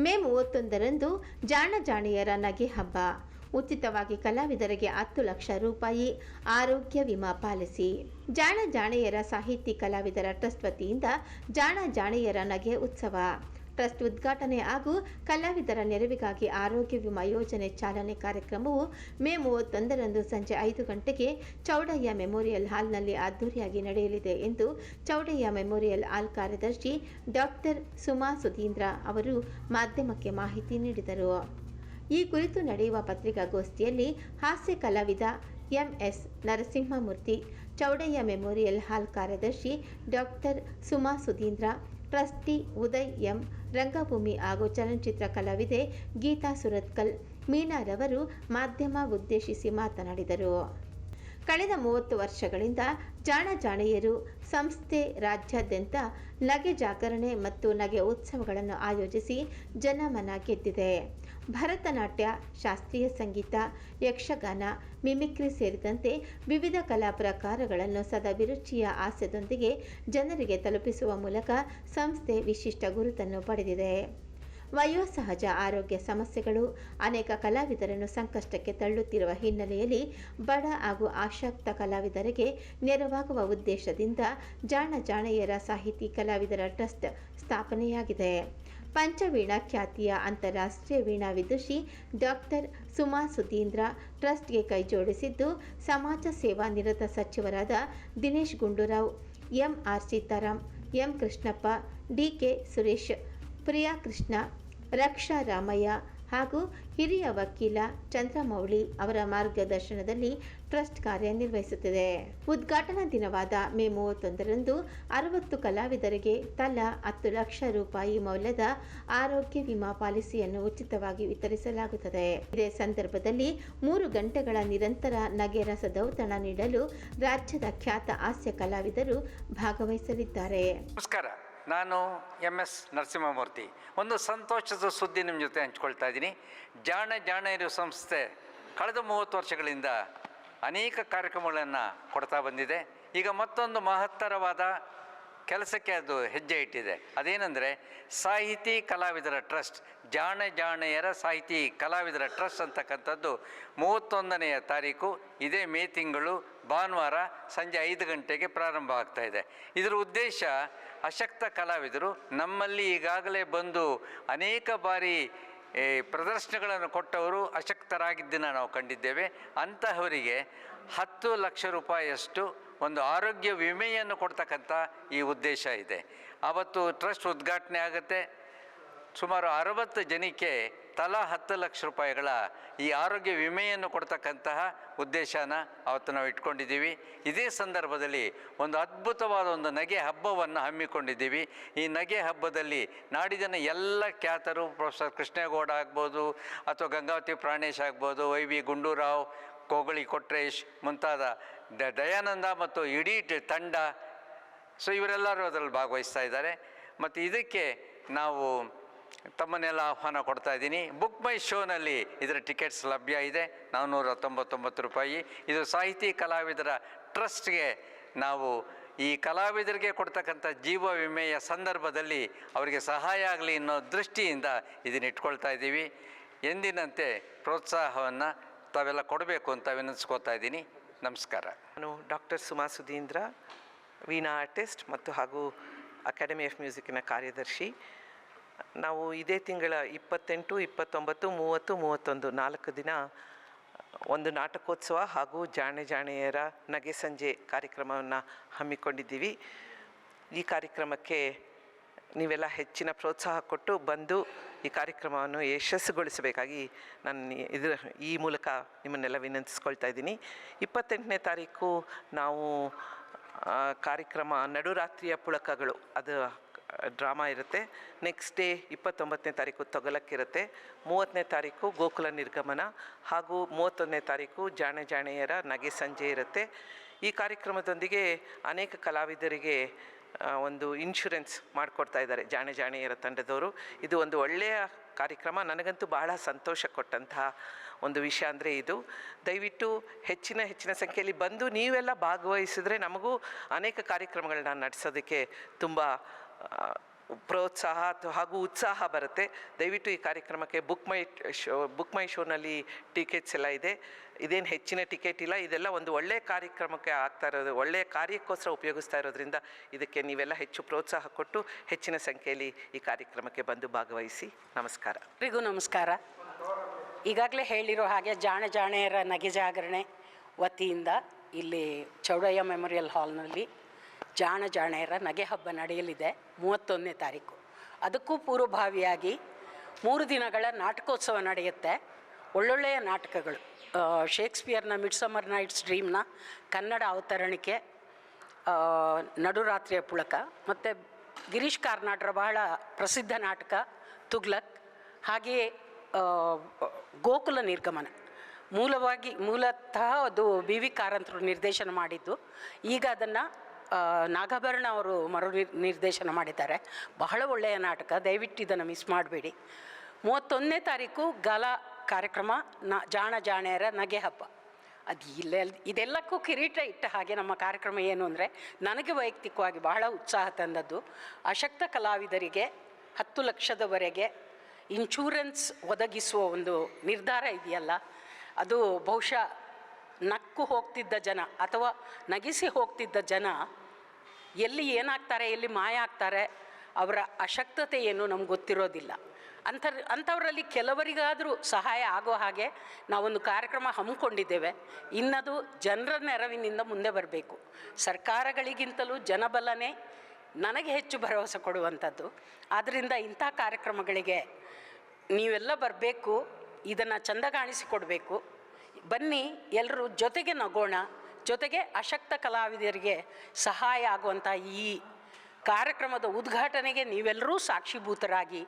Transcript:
ಮೇ 31ರಂದು ಜಾಣ ಜಾಣಿಯರ ನಗೆ ಹಬ್ಬ. ಉಚಿತವಾಗಿ ಕಲಾವಿದರಿಗೆ 10 ಲಕ್ಷ ರೂಪಾಯಿ ಆರೋಗ್ಯ ವಿಮಾ ಪಾಲಿಸಿ. ಜಾಣ ಜಾಣಿಯರ ಸಾಹಿತಿ ಕಲಾವಿದರ ಟ್ರಸ್ಟ್ ವತಿಯಿಂದ ಜಾಣ ಜಾಣಿಯರ ನಗೆ ಉತ್ಸವ ಟ್ರಸ್ಟ್ ಉದ್ಘಾಟನೆ ಹಾಗೂ ಕಲಾವಿದರ ನೆರವಿಗಾಗಿ ಆರೋಗ್ಯ ವಿಮಾ ಯೋಜನೆ ಚಾಲನೆ ಕಾರ್ಯಕ್ರಮವು ಮೇ 31ರಂದು ಸಂಜೆ 5 ಗಂಟೆಗೆ ಚೌಡಯ್ಯ ಮೆಮೋರಿಯಲ್ ಹಾಲ್ನಲ್ಲಿ ಅದ್ದೂರಿಯಾಗಿ ನಡೆಯಲಿದೆ ಎಂದು ಚೌಡಯ್ಯ ಮೆಮೋರಿಯಲ್ ಹಾಲ್ ಕಾರ್ಯದರ್ಶಿ ಡಾಕ್ಟರ್ ಸುಮಾ ಸುಧೀಂದ್ರ ಅವರು ಮಾಧ್ಯಮಕ್ಕೆ ಮಾಹಿತಿ ನೀಡಿದರು. ಈ ಕುರಿತು ನಡೆಯುವ ಪತ್ರಿಕಾಗೋಷ್ಠಿಯಲ್ಲಿ ಹಾಸ್ಯ ಕಲಾವಿದ ಎಂಎಸ್ ನರಸಿಂಹಮೂರ್ತಿ, ಚೌಡಯ್ಯ ಮೆಮೋರಿಯಲ್ ಹಾಲ್ ಕಾರ್ಯದರ್ಶಿ doctor Suma Sudhindra, trustee Uday M, ರಂಗಭೂಮಿ ಹಾಗೂ ಚಲನಚಿತ್ರ ಕಲಾವಿದೆ ಗೀತಾ ಸುರತ್ಕಲ್, ಮೀನಾರವರು ಮಾಧ್ಯಮ ಉದ್ದೇಶಿಸಿ ಮಾತನಾಡಿದರು. ಕಳೆದ 30 ವರ್ಷಗಳಿಂದ ಜಾಣ ಜಾಣೆಯರು ಸಂಸ್ಥೆ ರಾಜ್ಯಾದ್ಯಂತ ನಗೆ ಜಾಗರಣೆ ಮತ್ತು ನಗೆ ಉತ್ಸವಗಳನ್ನು ಆಯೋಜಿಸಿ ಜನಮನ ಗೆದ್ದಿದೆ. ಭರತನಾಟ್ಯ, ಶಾಸ್ತ್ರೀಯ ಸಂಗೀತ, ಯಕ್ಷಗಾನ, ಮಿಮಿಕ್ರಿ ಸೇರಿದಂತೆ ವಿವಿಧ ಕಲಾ ಪ್ರಕಾರಗಳನ್ನು ಸದಭಿರುಚಿಯ ಹಾಸ್ಯದೊಂದಿಗೆ ಜನರಿಗೆ ತಲುಪಿಸುವ ಮೂಲಕ ಸಂಸ್ಥೆ ವಿಶಿಷ್ಟ ಗುರುತನ್ನು ಪಡೆದಿದೆ. ವಯೋಸಹಜ ಆರೋಗ್ಯ ಸಮಸ್ಯೆಗಳು ಅನೇಕ ಕಲಾವಿದರನ್ನು ಸಂಕಷ್ಟಕ್ಕೆ ತಳ್ಳುತ್ತಿರುವ ಹಿನ್ನೆಲೆಯಲ್ಲಿ ಬಡ ಹಾಗೂ ಆಸಕ್ತ ಕಲಾವಿದರಿಗೆ ನೆರವಾಗುವ ಉದ್ದೇಶದಿಂದ ಜಾಣ ಜಾಣೆಯರ ಸಾಹಿತಿ ಕಲಾವಿದರ ಟ್ರಸ್ಟ್ ಸ್ಥಾಪನೆಯಾಗಿದೆ. ಪಂಚವೀಣಾ ಖ್ಯಾತಿಯ ಅಂತಾರಾಷ್ಟ್ರೀಯ ವೀಣಾ ವಿದುಷಿ ಡಾಕ್ಟರ್ ಸುಮಾ ಸುಧೀಂದ್ರ ಟ್ರಸ್ಟ್ಗೆ ಕೈಜೋಡಿಸಿದ್ದು, ಸಮಾಜ ಸೇವಾ ನಿರತ ಸಚಿವರಾದ Dinesh Gundu Rao, M R Seetharam, M Krishnappa, D K Suresh, Priya Krishna, Raksha Ramaiah ಹಾಗೂ ಹಿರಿಯ ವಕೀಲ ಚಂದ್ರಮೌಳಿ ಅವರ ಮಾರ್ಗದರ್ಶನದಲ್ಲಿ ಟ್ರಸ್ಟ್ ಕಾರ್ಯನಿರ್ವಹಿಸುತ್ತಿದೆ. ಉದ್ಘಾಟನಾ ದಿನವಾದ ಮೇ 31ರಂದು 60 ಕಲಾವಿದರಿಗೆ ತಲಾ 10 ಲಕ್ಷ ರೂಪಾಯಿ ಮೌಲ್ಯದ ಆರೋಗ್ಯ ವಿಮಾ ಪಾಲಿಸಿಯನ್ನು ಉಚಿತವಾಗಿ ವಿತರಿಸಲಾಗುತ್ತದೆ. ಇದೇ ಸಂದರ್ಭದಲ್ಲಿ 3 ಗಂಟೆಗಳ ನಿರಂತರ ನಗೆ ರಸದೌತಣ ನೀಡಲು ರಾಜ್ಯದ ಖ್ಯಾತ ಹಾಸ್ಯ ಕಲಾವಿದರು ಭಾಗವಹಿಸಲಿದ್ದಾರೆ. ನಮಸ್ಕಾರ, ನಾನು MS ನರಸಿಂಹಮೂರ್ತಿ. ಒಂದು ಸಂತೋಷದ ಸುದ್ದಿ ನಿಮ್ಮ ಜೊತೆ ಹಂಚ್ಕೊಳ್ತಾ ಇದ್ದೀನಿ. ಜಾಣ ಜಾಣೆಯರು ಸಂಸ್ಥೆ ಕಳೆದ 30 ವರ್ಷಗಳಿಂದ ಅನೇಕ ಕಾರ್ಯಕ್ರಮಗಳನ್ನು ಕೊಡ್ತಾ ಬಂದಿದೆ. ಈಗ ಮತ್ತೊಂದು ಮಹತ್ತರವಾದ ಕೆಲಸಕ್ಕೆ ಅದು ಹೆಜ್ಜೆ ಇಟ್ಟಿದೆ. ಅದೇನೆಂದರೆ ಸಾಹಿತಿ ಕಲಾವಿದರ ಟ್ರಸ್ಟ್, ಜಾಣ ಜಾಣೆಯರ ಸಾಹಿತಿ ಕಲಾವಿದರ ಟ್ರಸ್ಟ್ ಅಂತಕ್ಕಂಥದ್ದು 31ನೇ ತಾರೀಕು ಇದೇ ಮೇ ತಿಂಗಳು ಭಾನುವಾರ ಸಂಜೆ 5 ಗಂಟೆಗೆ ಪ್ರಾರಂಭ ಆಗ್ತಾ ಇದೆ. ಇದರ ಉದ್ದೇಶ ಅಶಕ್ತ ಕಲಾವಿದರು ನಮ್ಮಲ್ಲಿ ಈಗಾಗಲೇ ಬಂದು ಅನೇಕ ಬಾರಿ ಪ್ರದರ್ಶನಗಳನ್ನು ಕೊಟ್ಟವರು ಅಶಕ್ತರಾಗಿದ್ದನ್ನು ನಾವು ಕಂಡಿದ್ದೇವೆ. ಅಂತಹವರಿಗೆ 10 ಲಕ್ಷ ರೂಪಾಯಿಯಷ್ಟು ಒಂದು ಆರೋಗ್ಯ ವಿಮೆಯನ್ನು ಕೊಡ್ತಕ್ಕಂಥ ಈ ಉದ್ದೇಶ ಇದೆ. ಆವತ್ತು ಟ್ರಸ್ಟ್ ಉದ್ಘಾಟನೆ ಆಗುತ್ತೆ. ಸುಮಾರು 60 ಜನಕ್ಕೆ ತಲಾ 10 ಲಕ್ಷ ರೂಪಾಯಿಗಳ ಈ ಆರೋಗ್ಯ ವಿಮೆಯನ್ನು ಕೊಡ್ತಕ್ಕಂತಹ ಉದ್ದೇಶನ ಅವತ್ತು ನಾವು ಇಟ್ಕೊಂಡಿದ್ದೀವಿ. ಇದೇ ಸಂದರ್ಭದಲ್ಲಿ ಒಂದು ಅದ್ಭುತವಾದ ಒಂದು ನಗೆ ಹಬ್ಬವನ್ನು ಹಮ್ಮಿಕೊಂಡಿದ್ದೀವಿ. ಈ ನಗೆ ಹಬ್ಬದಲ್ಲಿ ನಾಡಿನ ಎಲ್ಲ ಖ್ಯಾತರು, ಪ್ರೊಫೆಸರ್ ಕೃಷ್ಣೇಗೌಡ ಆಗ್ಬೋದು ಅಥವಾ ಗಂಗಾವತಿ ಪ್ರಾಣೇಶ್ ಆಗ್ಬೋದು, YV ಗುಂಡೂರಾವ್, ಕೋಗಳಿ ಕೊಟ್ರೇಶ್ ಮುಂತಾದ ದಯಾನಂದ ಮತ್ತು ಇಡೀ ತಂಡ, ಸೊ ಇವರೆಲ್ಲರೂ ಅದರಲ್ಲಿ ಭಾಗವಹಿಸ್ತಾ ಇದ್ದಾರೆ. ಮತ್ತು ಇದಕ್ಕೆ ನಾವು ತಮ್ಮನ್ನೆಲ್ಲ ಆಹ್ವಾನ ಕೊಡ್ತಾ ಇದ್ದೀನಿ. ಬುಕ್ ಮೈ ಶೋನಲ್ಲಿ ಇದರ ಟಿಕೆಟ್ಸ್ ಲಭ್ಯ ಇದೆ, 499 ರೂಪಾಯಿ. ಇದು ಸಾಹಿತಿ ಕಲಾವಿದರ ಟ್ರಸ್ಟ್ಗೆ ನಾವು ಈ ಕಲಾವಿದರಿಗೆ ಕೊಡ್ತಕ್ಕಂಥ ಜೀವ ವಿಮೆಯ ಸಂದರ್ಭದಲ್ಲಿ ಅವರಿಗೆ ಸಹಾಯ ಆಗಲಿ ಅನ್ನೋ ದೃಷ್ಟಿಯಿಂದ ಇದನ್ನು ಇಟ್ಕೊಳ್ತಾ ಇದ್ದೀವಿ. ಎಂದಿನಂತೆ ಪ್ರೋತ್ಸಾಹವನ್ನು ತಾವೆಲ್ಲ ಕೊಡಬೇಕು ಅಂತ ವಿನಂತಿಸ್ಕೋತಾ ಇದ್ದೀನಿ. ನಮಸ್ಕಾರ. ನಾನು ಡಾಕ್ಟರ್ ಸುಮಾ ಸುಧೀಂದ್ರ, ವೀಣಾ ಆರ್ಟಿಸ್ಟ್ ಮತ್ತು ಹಾಗೂ ಅಕಾಡೆಮಿ ಆಫ್ ಮ್ಯೂಸಿಕ್ಕಿನ ಕಾರ್ಯದರ್ಶಿ. ನಾವು ಇದೇ ತಿಂಗಳ 28, 29, 30, 31 4 ದಿನ ಒಂದು ನಾಟಕೋತ್ಸವ ಹಾಗೂ ಜಾಣೆ ಜಾಣೆಯರ ನಗೆ ಸಂಜೆ ಕಾರ್ಯಕ್ರಮವನ್ನು ಹಮ್ಮಿಕೊಂಡಿದ್ದೀವಿ. ಈ ಕಾರ್ಯಕ್ರಮಕ್ಕೆ ನೀವೆಲ್ಲ ಹೆಚ್ಚಿನ ಪ್ರೋತ್ಸಾಹ ಕೊಟ್ಟು ಬಂದು ಈ ಕಾರ್ಯಕ್ರಮವನ್ನು ಯಶಸ್ಸುಗೊಳಿಸಬೇಕಾಗಿ ನಾನು ಈ ಮೂಲಕ ನಿಮ್ಮನ್ನೆಲ್ಲ ವಿನಂತಿಸ್ಕೊಳ್ತಾ ಇದ್ದೀನಿ. 28ನೇ ತಾರೀಕು ನಾವು ಕಾರ್ಯಕ್ರಮ ನಡುರಾತ್ರಿಯ ಪುಳಕಗಳು, ಅದು ಡ್ರಾಮಾ ಇರುತ್ತೆ. ನೆಕ್ಸ್ಟ್ ಡೇ 29ನೇ ತಾರೀಕು ತೊಗಲಕ್ಕಿರುತ್ತೆ. 30ನೇ ತಾರೀಕು ಗೋಕುಲ ನಿರ್ಗಮನ ಹಾಗೂ 31ನೇ ತಾರೀಕು ಜಾಣೆ ಜಾಣೆಯರ ನಗೆ ಸಂಜೆ ಇರುತ್ತೆ. ಈ ಕಾರ್ಯಕ್ರಮದೊಂದಿಗೆ ಅನೇಕ ಕಲಾವಿದರಿಗೆ ಒಂದು ಇನ್ಶೂರೆನ್ಸ್ ಮಾಡಿಕೊಡ್ತಾ ಇದ್ದಾರೆ ಜಾಣೆ ಜಾಣೆಯರ ತಂಡದವರು. ಇದು ಒಂದು ಒಳ್ಳೆಯ ಕಾರ್ಯಕ್ರಮ. ನನಗಂತೂ ಬಹಳ ಸಂತೋಷ ಕೊಟ್ಟಂತಹ ಒಂದು ವಿಷಯ ಅಂದರೆ ಇದು. ದಯವಿಟ್ಟು ಹೆಚ್ಚಿನ ಸಂಖ್ಯೆಯಲ್ಲಿ ಬಂದು ನೀವೆಲ್ಲ ಭಾಗವಹಿಸಿದ್ರೆ ನಮಗೂ ಅನೇಕ ಕಾರ್ಯಕ್ರಮಗಳನ್ನ ನಡೆಸೋದಕ್ಕೆ ತುಂಬ ಪ್ರೋತ್ಸಾಹ ಹಾಗೂ ಉತ್ಸಾಹ ಬರುತ್ತೆ. ದಯವಿಟ್ಟು ಈ ಕಾರ್ಯಕ್ರಮಕ್ಕೆ ಬುಕ್ ಮೈ ಶೋನಲ್ಲಿ ಟಿಕೆಟ್ಸ್ ಎಲ್ಲ ಇದೆ. ಇದೇನು ಹೆಚ್ಚಿನ ಟಿಕೆಟ್ ಇಲ್ಲ, ಇದೆಲ್ಲ ಒಂದು ಒಳ್ಳೆಯ ಕಾರ್ಯಕ್ರಮಕ್ಕೆ ಆಗ್ತಾ ಇರೋದು, ಒಳ್ಳೆಯ ಕಾರ್ಯಕ್ಕೋಸ್ಕರ ಉಪಯೋಗಿಸ್ತಾ ಇರೋದ್ರಿಂದ ಇದಕ್ಕೆ ನೀವೆಲ್ಲ ಹೆಚ್ಚು ಪ್ರೋತ್ಸಾಹ ಕೊಟ್ಟು ಹೆಚ್ಚಿನ ಸಂಖ್ಯೆಯಲ್ಲಿ ಈ ಕಾರ್ಯಕ್ರಮಕ್ಕೆ ಬಂದು ಭಾಗವಹಿಸಿ. ನಮಸ್ಕಾರ. ಎಲ್ರಿಗೂ ನಮಸ್ಕಾರ. ಈಗಾಗಲೇ ಹೇಳಿರೋ ಹಾಗೆ ಜಾಣೆಯರ ನಗೆ ಜಾಗರಣೆ ವತಿಯಿಂದ ಇಲ್ಲಿ ಚೌಡಯ್ಯ ಮೆಮೋರಿಯಲ್ ಹಾಲ್ನಲ್ಲಿ ಜಾಣೆಯರ ನಗೆ ಹಬ್ಬ ನಡೆಯಲಿದೆ 31ನೇ ತಾರೀಕು. ಅದಕ್ಕೂ ಪೂರ್ವಭಾವಿಯಾಗಿ 3 ದಿನಗಳ ನಾಟಕೋತ್ಸವ ನಡೆಯುತ್ತೆ. ಒಳ್ಳೊಳ್ಳೆಯ ನಾಟಕಗಳು, ಶೇಕ್ಸ್ಪಿಯರ್ನ ಮಿಡ್ಸಮರ್ ನೈಟ್ಸ್ ಡ್ರೀಮ್ನ ಕನ್ನಡ ಅವತರಣಿಕೆ, ನಡುರಾತ್ರಿಯ ಪುಳಕ, ಮತ್ತು ಗಿರೀಶ್ ಕಾರ್ನಾಡ್ರ ಬಹಳ ಪ್ರಸಿದ್ಧ ನಾಟಕ ತುಗ್ಲಕ್, ಹಾಗೆಯೇ ಗೋಕುಲ ನಿರ್ಗಮನ. ಮೂಲತಃ ಅದು BV ಕಾರಂತರು ನಿರ್ದೇಶನ ಮಾಡಿದ್ದು. ಈಗ ಅದನ್ನು ನಾಗಾಭರಣ ಅವರು ನಿರ್ದೇಶನ ಮಾಡಿದ್ದಾರೆ. ಬಹಳ ಒಳ್ಳೆಯ ನಾಟಕ, ದಯವಿಟ್ಟು ಇದನ್ನು ಮಿಸ್ ಮಾಡಬೇಡಿ. 31ನೇ ತಾರೀಕು ಗಾಲಾ ಕಾರ್ಯಕ್ರಮ, ಜಾಣೆಯರ ನಗೆ ಹಬ್ಬ. ಅದು ಇದೆಲ್ಲಕ್ಕೂ ಕಿರೀಟ ಇಟ್ಟ ಹಾಗೆ ನಮ್ಮ ಕಾರ್ಯಕ್ರಮ ಏನು ಅಂದರೆ, ನನಗೆ ವೈಯಕ್ತಿಕವಾಗಿ ಬಹಳ ಉತ್ಸಾಹ ತಂದದ್ದು, ಅಶಕ್ತ ಕಲಾವಿದರಿಗೆ 10 ಲಕ್ಷದವರೆಗೆ ಇನ್ಶೂರೆನ್ಸ್ ಒದಗಿಸುವ ಒಂದು ನಿರ್ಧಾರ ಇದೆಯಲ್ಲ, ಅದು ಬಹುಶಃ ನಕ್ಕು ಹೋಗ್ತಿದ್ದ ಜನ ಅಥವಾ ನಗಿಸಿ ಹೋಗ್ತಿದ್ದ ಜನ ಎಲ್ಲಿ ಏನಾಗ್ತಾರೆ, ಎಲ್ಲಿ ಮಾಯ ಆಗ್ತಾರೆ, ಅವರ ಅಶಕ್ತತೆ ಏನು ನಮ್ಗೆ ಗೊತ್ತಿರೋದಿಲ್ಲ. ಅಂಥವರಲ್ಲಿ ಕೆಲವರಿಗಾದರೂ ಸಹಾಯ ಆಗೋ ಹಾಗೆ ನಾವೊಂದು ಕಾರ್ಯಕ್ರಮ ಹಮ್ಮಿಕೊಂಡಿದ್ದೇವೆ. ಇನ್ನದು ಜನರ ನೆರವಿನಿಂದ ಮುಂದೆ ಬರಬೇಕು. ಸರ್ಕಾರಗಳಿಗಿಂತಲೂ ಜನಬಲನೇ ನನಗೆ ಹೆಚ್ಚು ಭರವಸೆ ಕೊಡುವಂಥದ್ದು. ಆದ್ದರಿಂದ ಇಂಥ ಕಾರ್ಯಕ್ರಮಗಳಿಗೆ ನೀವೆಲ್ಲ ಬರಬೇಕು, ಇದನ್ನು ಚೆಂದ ಕಾಣಿಸಿಕೊಡಬೇಕು. ಬನ್ನಿ, ಎಲ್ಲರೂ ಜೊತೆಗೆ ನಗೋಣ, ಜೊತೆಗೆ ಅಶಕ್ತ ಕಲಾವಿದರಿಗೆ ಸಹಾಯ ಆಗುವಂಥ ಈ ಕಾರ್ಯಕ್ರಮದ ಉದ್ಘಾಟನೆಗೆ ನೀವೆಲ್ಲರೂ ಸಾಕ್ಷೀಭೂತರಾಗಿ